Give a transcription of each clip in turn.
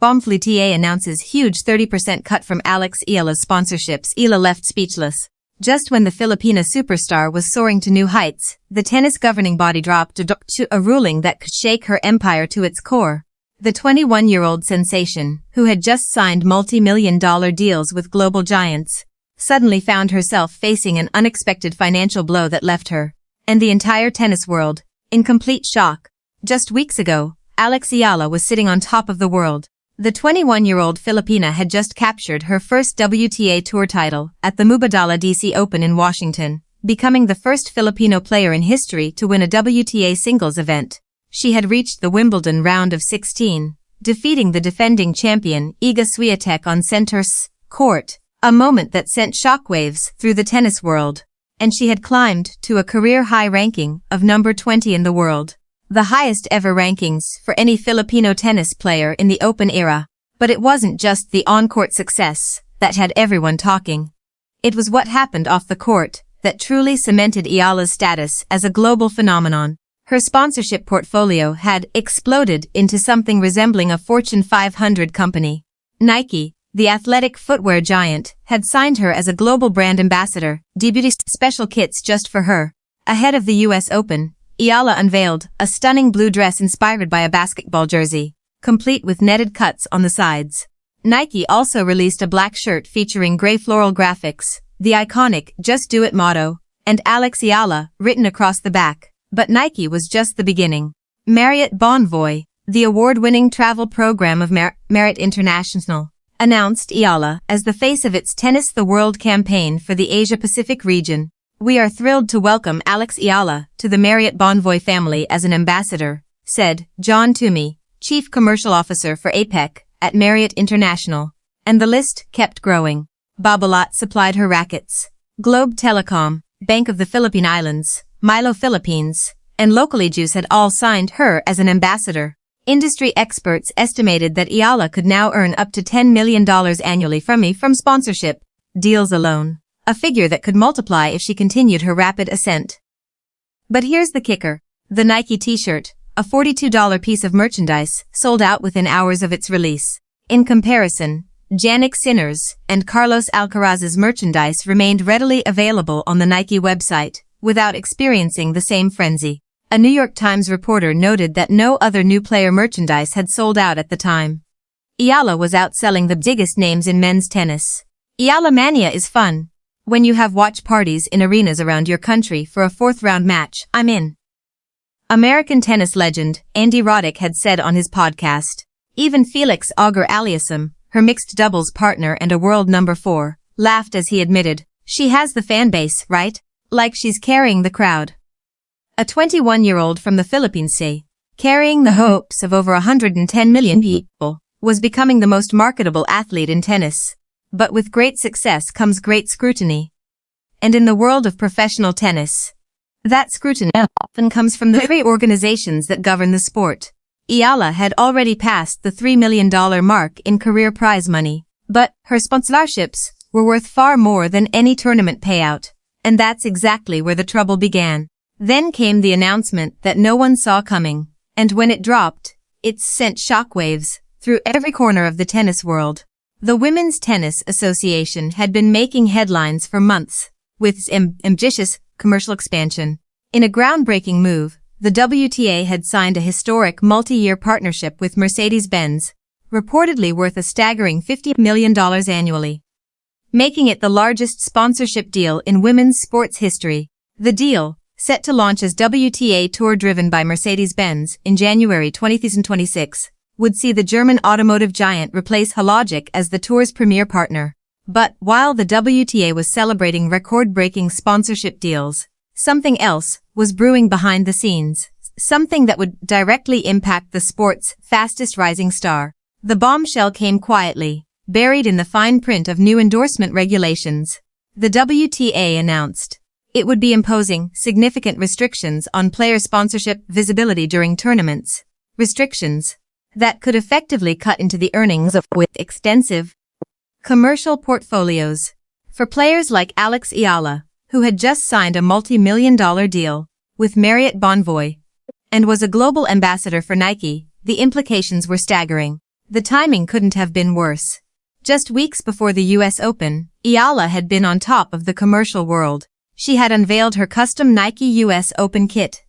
WTA announces huge 30% cut from Eala's sponsorships. Eala left speechless. Just when the Filipina superstar was soaring to new heights, the tennis governing body dropped a ruling that could shake her empire to its core. The 21-year-old sensation, who had just signed multi-million-dollar deals with global giants, suddenly found herself facing an unexpected financial blow that left her, and the entire tennis world, in complete shock. Just weeks ago, Eala was sitting on top of the world. The 21-year-old Filipina had just captured her first WTA Tour title at the Mubadala DC Open in Washington, becoming the first Filipino player in history to win a WTA singles event. She had reached the Wimbledon round of 16, defeating the defending champion Iga Swiatek on center's court, a moment that sent shockwaves through the tennis world. And she had climbed to a career-high ranking of number 20 in the world. The highest ever rankings for any Filipino tennis player in the Open era. But it wasn't just the on-court success that had everyone talking. It was what happened off the court that truly cemented Eala's status as a global phenomenon. Her sponsorship portfolio had exploded into something resembling a Fortune 500 company. Nike, the athletic footwear giant, had signed her as a global brand ambassador, debuting special kits just for her. Ahead of the US Open, Eala unveiled a stunning blue dress inspired by a basketball jersey, complete with netted cuts on the sides. Nike also released a black shirt featuring gray floral graphics, the iconic "Just Do It" motto, and Eala written across the back. But Nike was just the beginning. Marriott Bonvoy, the award-winning travel program of Marriott International, announced Eala as the face of its Tennis the World campaign for the Asia-Pacific region. "We are thrilled to welcome Eala to the Marriott Bonvoy family as an ambassador," said John Toomey, Chief Commercial Officer for APEC at Marriott International. And the list kept growing. Babolat supplied her rackets. Globe Telecom, Bank of the Philippine Islands, Milo Philippines, and Locally Juice had all signed her as an ambassador. Industry experts estimated that Eala could now earn up to $10 million annually from sponsorship deals alone. A figure that could multiply if she continued her rapid ascent. But here's the kicker. The Nike t-shirt, a $42 piece of merchandise, sold out within hours of its release. In comparison, Jannik Sinner's and Carlos Alcaraz's merchandise remained readily available on the Nike website, without experiencing the same frenzy. A New York Times reporter noted that no other new player merchandise had sold out at the time. Eala was outselling the biggest names in men's tennis. Eala mania is fun. When you have watch parties in arenas around your country for a fourth-round match, I'm in. American tennis legend Andy Roddick had said on his podcast. Even Felix Auger-Aliassime, her mixed doubles partner and a world number 4, laughed as he admitted, "She has the fan base, right? Like she's carrying the crowd." A 21-year-old from the Philippines, carrying the hopes of over 110 million people, was becoming the most marketable athlete in tennis. But with great success comes great scrutiny. And in the world of professional tennis, that scrutiny often comes from the very organizations that govern the sport. Eala had already passed the $3 million mark in career prize money, but her sponsorships were worth far more than any tournament payout. And that's exactly where the trouble began. Then came the announcement that no one saw coming, and when it dropped, it sent shockwaves through every corner of the tennis world. The Women's Tennis Association had been making headlines for months, with ambitious commercial expansion. In a groundbreaking move, the WTA had signed a historic multi-year partnership with Mercedes-Benz, reportedly worth a staggering $50 million annually, making it the largest sponsorship deal in women's sports history. The deal, set to launch as WTA Tour driven by Mercedes-Benz in January 2026, would see the German automotive giant replace Hologic as the tour's premier partner. But while the WTA was celebrating record-breaking sponsorship deals, something else was brewing behind the scenes, something that would directly impact the sport's fastest rising star. The bombshell came quietly, buried in the fine print of new endorsement regulations. The WTA announced it would be imposing significant restrictions on player sponsorship visibility during tournaments. Restrictions that could effectively cut into the earnings of with extensive commercial portfolios. For players like Eala, who had just signed a multi-million-dollar deal with Marriott Bonvoy and was a global ambassador for Nike, the implications were staggering. The timing couldn't have been worse. Just weeks before the US Open, Eala had been on top of the commercial world. She had unveiled her custom Nike US Open kit.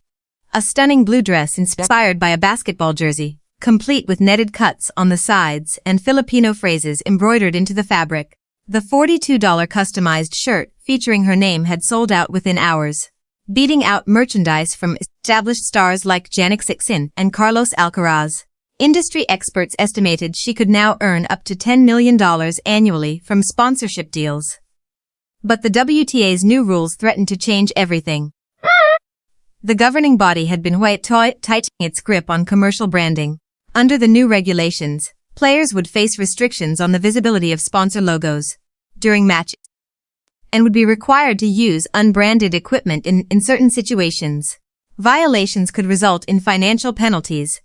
A stunning blue dress inspired by a basketball jersey, complete with netted cuts on the sides and Filipino phrases embroidered into the fabric. The $42 customized shirt featuring her name had sold out within hours, beating out merchandise from established stars like Jannik Sinner and Carlos Alcaraz. Industry experts estimated she could now earn up to $10 million annually from sponsorship deals. But the WTA's new rules threatened to change everything. The governing body had been tightening its grip on commercial branding. Under the new regulations, players would face restrictions on the visibility of sponsor logos during matches and would be required to use unbranded equipment in certain situations. Violations could result in financial penalties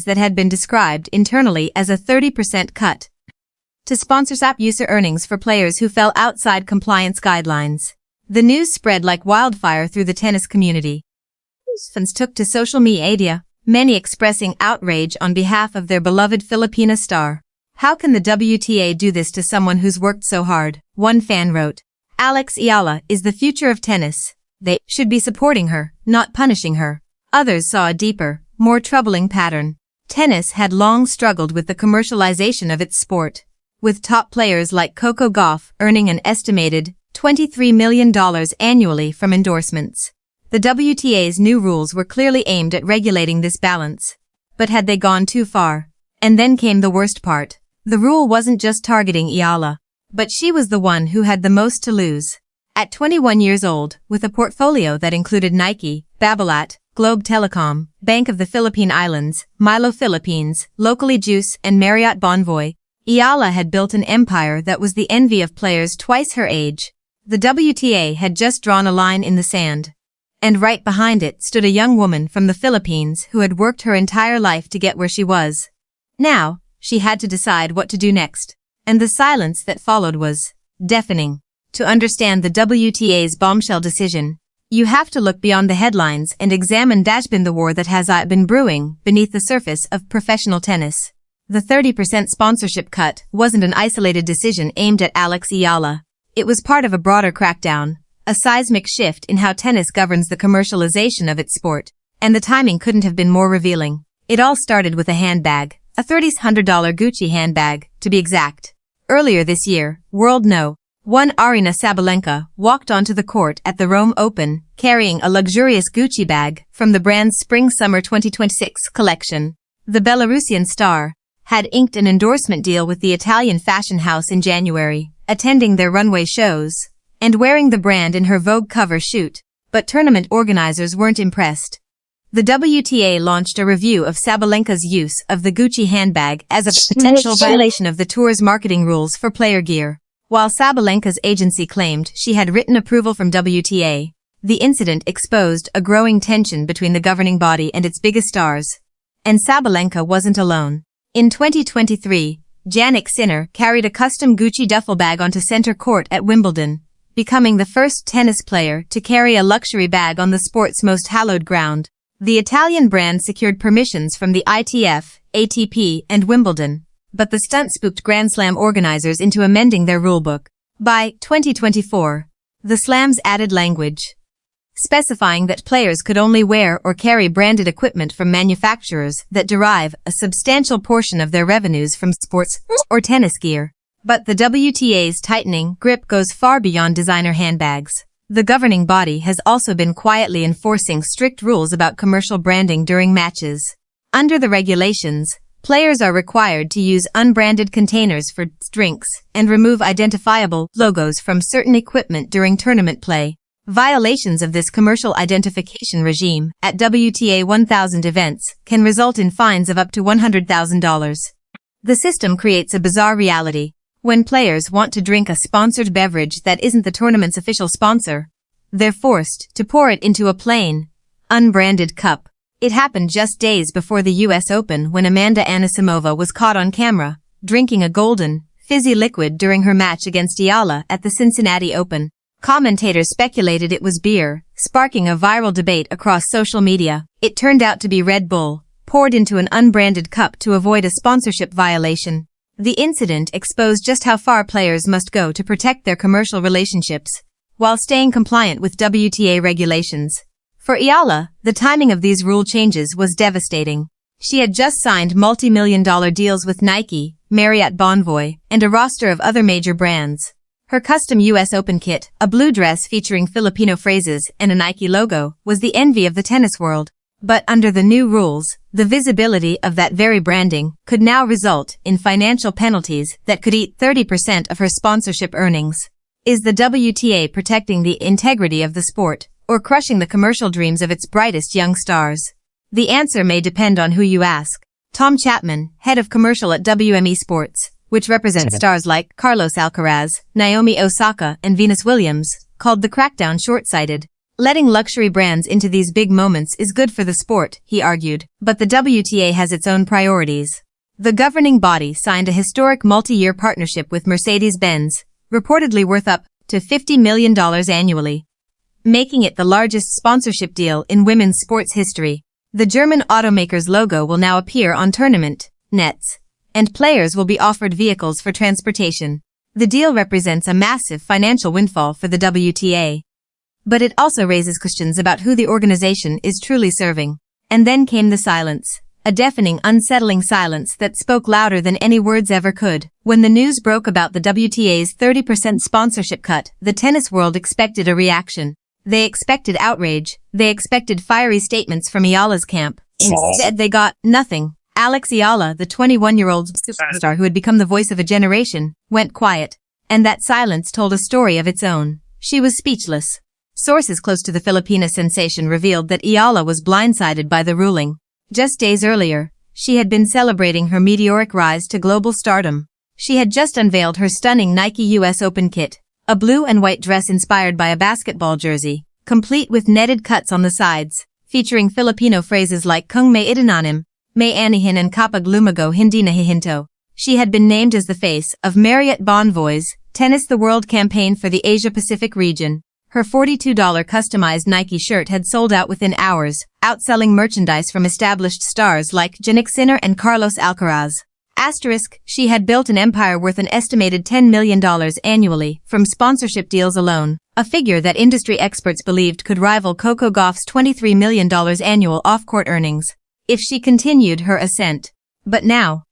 that had been described internally as a 30% cut to sponsorship user earnings for players who fell outside compliance guidelines. The news spread like wildfire through the tennis community. Fans took to social media, many expressing outrage on behalf of their beloved Filipina star. How can the WTA do this to someone who's worked so hard? One fan wrote, "Alex Eala is the future of tennis. They should be supporting her, not punishing her." Others saw a deeper, more troubling pattern. Tennis had long struggled with the commercialization of its sport, with top players like Coco Gauff earning an estimated $23 million annually from endorsements. The WTA's new rules were clearly aimed at regulating this balance. But had they gone too far? And then came the worst part. The rule wasn't just targeting Eala, but she was the one who had the most to lose. At 21 years old, with a portfolio that included Nike, Babolat, Globe Telecom, Bank of the Philippine Islands, Milo Philippines, Locally Juice, and Marriott Bonvoy, Eala had built an empire that was the envy of players twice her age. The WTA had just drawn a line in the sand. And right behind it stood a young woman from the Philippines who had worked her entire life to get where she was. Now, she had to decide what to do next. And the silence that followed was deafening. To understand the WTA's bombshell decision, you have to look beyond the headlines and examine the war that has been brewing beneath the surface of professional tennis. The 30% sponsorship cut wasn't an isolated decision aimed at Alex Eala. It was part of a broader crackdown, a seismic shift in how tennis governs the commercialization of its sport. And the timing couldn't have been more revealing. It all started with a handbag, a $300 Gucci handbag, to be exact. Earlier this year, World No. 1 Aryna Sabalenka walked onto the court at the Rome Open, carrying a luxurious Gucci bag from the brand's Spring-Summer 2026 collection. The Belarusian star had inked an endorsement deal with the Italian fashion house in January, attending their runway shows, and wearing the brand in her Vogue cover shoot. But tournament organizers weren't impressed. The WTA launched a review of Sabalenka's use of the Gucci handbag as a potential violation of the tour's marketing rules for player gear. While Sabalenka's agency claimed she had written approval from WTA, the incident exposed a growing tension between the governing body and its biggest stars. And Sabalenka wasn't alone. In 2023, Jannik Sinner carried a custom Gucci duffel bag onto center court at Wimbledon, becoming the first tennis player to carry a luxury bag on the sport's most hallowed ground. The Italian brand secured permissions from the ITF, ATP, and Wimbledon, but the stunt spooked Grand Slam organizers into amending their rulebook. By 2024, the slams added language specifying that players could only wear or carry branded equipment from manufacturers that derive a substantial portion of their revenues from sports or tennis gear. But the WTA's tightening grip goes far beyond designer handbags. The governing body has also been quietly enforcing strict rules about commercial branding during matches. Under the regulations, players are required to use unbranded containers for drinks and remove identifiable logos from certain equipment during tournament play. Violations of this commercial identification regime at WTA 1000 events can result in fines of up to $100,000. The system creates a bizarre reality. When players want to drink a sponsored beverage that isn't the tournament's official sponsor, they're forced to pour it into a plain, unbranded cup. It happened just days before the US Open when Amanda Anisimova was caught on camera, drinking a golden, fizzy liquid during her match against Eala at the Cincinnati Open. Commentators speculated it was beer, sparking a viral debate across social media. It turned out to be Red Bull, poured into an unbranded cup to avoid a sponsorship violation. The incident exposed just how far players must go to protect their commercial relationships, while staying compliant with WTA regulations. For Eala, the timing of these rule changes was devastating. She had just signed multi-million-dollar deals with Nike, Marriott Bonvoy, and a roster of other major brands. Her custom US Open kit, a blue dress featuring Filipino phrases and a Nike logo, was the envy of the tennis world. But under the new rules, the visibility of that very branding could now result in financial penalties that could eat 30% of her sponsorship earnings. Is the WTA protecting the integrity of the sport, or crushing the commercial dreams of its brightest young stars? The answer may depend on who you ask. Tom Chapman, head of commercial at WME Sports, which represents stars like Carlos Alcaraz, Naomi Osaka, and Venus Williams, called the crackdown short-sighted. Letting luxury brands into these big moments is good for the sport, he argued, but the WTA has its own priorities. The governing body signed a historic multi-year partnership with Mercedes-Benz, reportedly worth up to $50 million annually, making it the largest sponsorship deal in women's sports history. The German automaker's logo will now appear on tournament nets, and players will be offered vehicles for transportation. The deal represents a massive financial windfall for the WTA. But it also raises questions about who the organization is truly serving. And then came the silence. A deafening, unsettling silence that spoke louder than any words ever could. When the news broke about the WTA's 30% sponsorship cut, the tennis world expected a reaction. They expected outrage. They expected fiery statements from Eala's camp. Instead, they got nothing. Alex Eala, the 21-year-old superstar who had become the voice of a generation, went quiet. And that silence told a story of its own. She was speechless. Sources close to the Filipina sensation revealed that Eala was blindsided by the ruling. Just days earlier, she had been celebrating her meteoric rise to global stardom. She had just unveiled her stunning Nike US Open kit, a blue and white dress inspired by a basketball jersey, complete with netted cuts on the sides, featuring Filipino phrases like Kung may itinanim, may anihin and kapag lumago hindi nahihinto. She had been named as the face of Marriott Bonvoy's Tennis the World campaign for the Asia-Pacific region. Her $42 customized Nike shirt had sold out within hours, outselling merchandise from established stars like Jannik Sinner and Carlos Alcaraz. Asterisk, she had built an empire worth an estimated $10 million annually from sponsorship deals alone, a figure that industry experts believed could rival Coco Gauff's $23 million annual off-court earnings, if she continued her ascent. But now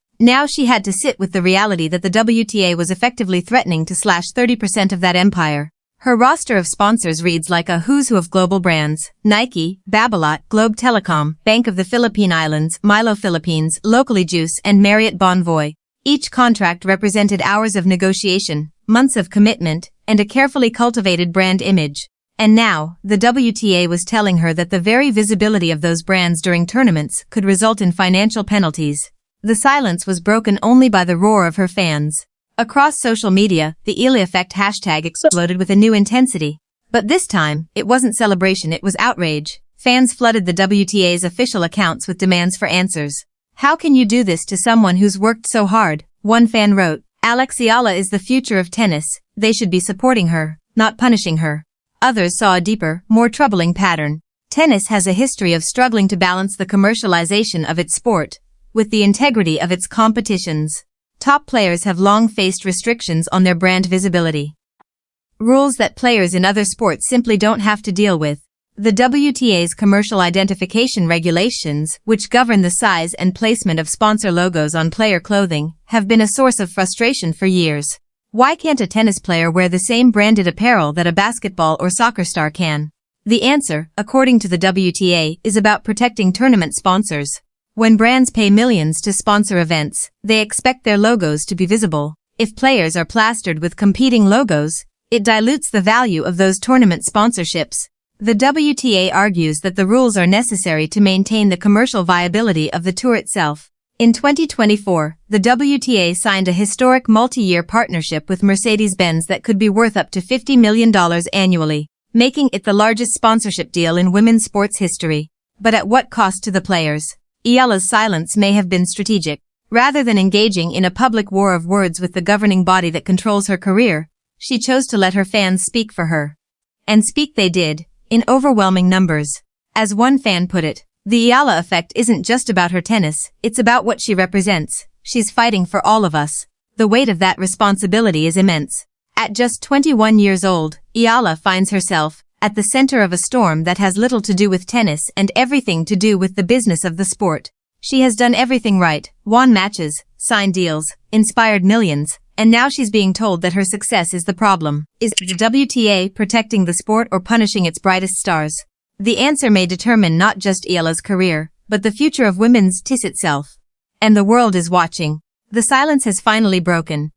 she had to sit with the reality that the WTA was effectively threatening to slash 30% of that empire. Her roster of sponsors reads like a who's who of global brands: Nike, Babolat, Globe Telecom, Bank of the Philippine Islands, Milo Philippines, Locally Juice, and Marriott Bonvoy. Each contract represented hours of negotiation, months of commitment, and a carefully cultivated brand image. And now, the WTA was telling her that the very visibility of those brands during tournaments could result in financial penalties. The silence was broken only by the roar of her fans. Across social media, the Eala effect hashtag exploded with a new intensity. But this time, it wasn't celebration, it was outrage. Fans flooded the WTA's official accounts with demands for answers. How can you do this to someone who's worked so hard? One fan wrote, Alex Eala is the future of tennis. They should be supporting her, not punishing her. Others saw a deeper, more troubling pattern. Tennis has a history of struggling to balance the commercialization of its sport with the integrity of its competitions. Top players have long faced restrictions on their brand visibility. Rules that players in other sports simply don't have to deal with. The WTA's commercial identification regulations, which govern the size and placement of sponsor logos on player clothing, have been a source of frustration for years. Why can't a tennis player wear the same branded apparel that a basketball or soccer star can? The answer, according to the WTA, is about protecting tournament sponsors. When brands pay millions to sponsor events, they expect their logos to be visible. If players are plastered with competing logos, it dilutes the value of those tournament sponsorships. The WTA argues that the rules are necessary to maintain the commercial viability of the tour itself. In 2024, the WTA signed a historic multi-year partnership with Mercedes-Benz that could be worth up to $50 million annually, making it the largest sponsorship deal in women's sports history. But at what cost to the players? Eala's silence may have been strategic. Rather than engaging in a public war of words with the governing body that controls her career, she chose to let her fans speak for her. And speak they did, in overwhelming numbers. As one fan put it, The Eala effect isn't just about her tennis, it's about what she represents. She's fighting for all of us. The weight of that responsibility is immense. At just 21 years old, Eala finds herself at the center of a storm that has little to do with tennis and everything to do with the business of the sport. She has done everything right, won matches, signed deals, inspired millions, and now she's being told that her success is the problem. Is the WTA protecting the sport or punishing its brightest stars? The answer may determine not just Eala's career, but the future of women's tennis itself. And the world is watching. The silence has finally broken.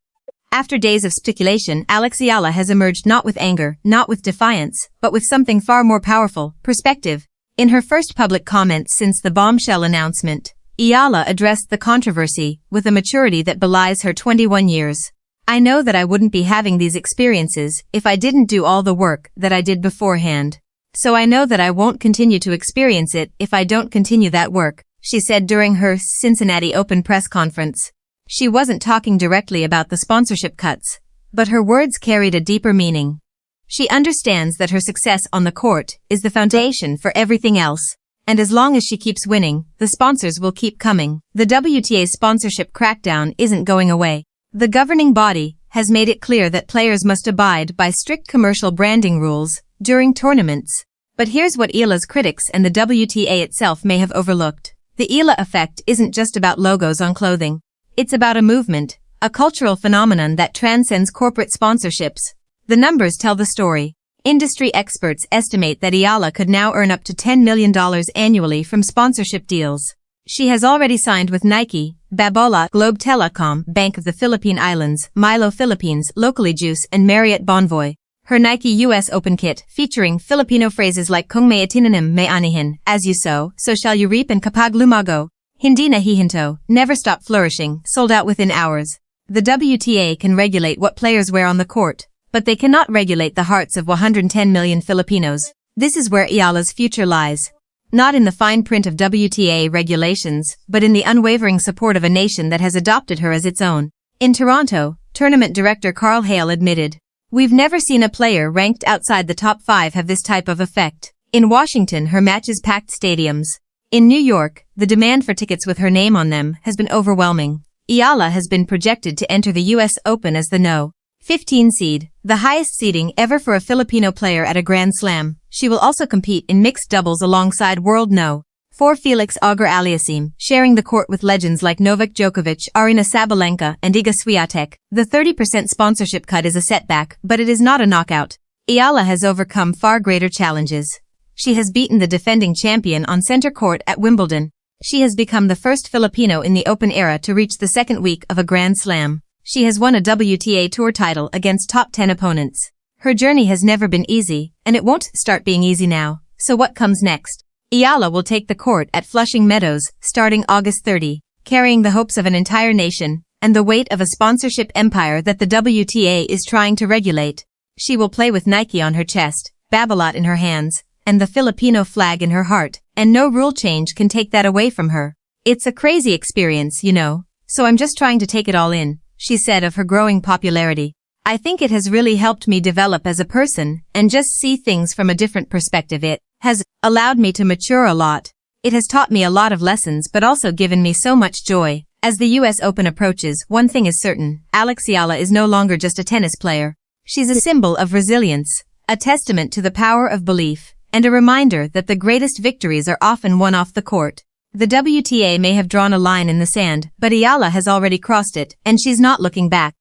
After days of speculation, Alex Eala has emerged not with anger, not with defiance, but with something far more powerful, perspective. In her first public comments since the bombshell announcement, Eala addressed the controversy with a maturity that belies her 21 years. I know that I wouldn't be having these experiences if I didn't do all the work that I did beforehand. So I know that I won't continue to experience it if I don't continue that work, she said during her Cincinnati Open press conference. She wasn't talking directly about the sponsorship cuts, but her words carried a deeper meaning. She understands that her success on the court is the foundation for everything else. And as long as she keeps winning, the sponsors will keep coming. The WTA sponsorship crackdown isn't going away. The governing body has made it clear that players must abide by strict commercial branding rules during tournaments. But here's what Eala's critics and the WTA itself may have overlooked. The Eala effect isn't just about logos on clothing. It's about a movement, a cultural phenomenon that transcends corporate sponsorships. The numbers tell the story. Industry experts estimate that Eala could now earn up to $10 million annually from sponsorship deals. She has already signed with Nike, Babolat, Globe Telecom, Bank of the Philippine Islands, Milo Philippines, Locally Juice, and Marriott Bonvoy. Her Nike US Open kit, featuring Filipino phrases like Kung may itinanim, may anihin, as you sow, so shall you reap, and kapag lumago, hindi na hihinto, never stop flourishing, sold out within hours. The WTA can regulate what players wear on the court, but they cannot regulate the hearts of 110 million Filipinos. This is where Eala's future lies. Not in the fine print of WTA regulations, but in the unwavering support of a nation that has adopted her as its own. In Toronto, tournament director Carl Hale admitted, "We've never seen a player ranked outside the top 5 have this type of effect." In Washington, her matches packed stadiums. In New York, the demand for tickets with her name on them has been overwhelming. Eala has been projected to enter the US Open as the No. 15 seed, the highest seeding ever for a Filipino player at a Grand Slam. She will also compete in mixed doubles alongside world No. 4 Felix Auger-Aliassime, sharing the court with legends like Novak Djokovic, Aryna Sabalenka, and Iga Swiatek. The 30% sponsorship cut is a setback, but it is not a knockout. Eala has overcome far greater challenges. She has beaten the defending champion on center court at Wimbledon. She has become the first Filipino in the Open era to reach the second week of a Grand Slam. She has won a WTA Tour title against top 10 opponents. Her journey has never been easy, and it won't start being easy now. So what comes next? Eala will take the court at Flushing Meadows, starting August 30, carrying the hopes of an entire nation, and the weight of a sponsorship empire that the WTA is trying to regulate. She will play with Nike on her chest, Babolat in her hands, and the Filipino flag in her heart, and no rule change can take that away from her. It's a crazy experience, you know, so I'm just trying to take it all in, she said of her growing popularity. I think it has really helped me develop as a person and just see things from a different perspective. It has allowed me to mature a lot. It has taught me a lot of lessons but also given me so much joy. As the US Open approaches, one thing is certain, Alex Eala is no longer just a tennis player. She's a symbol of resilience, a testament to the power of belief, and a reminder that the greatest victories are often won off the court. The WTA may have drawn a line in the sand, but Eala has already crossed it, and she's not looking back.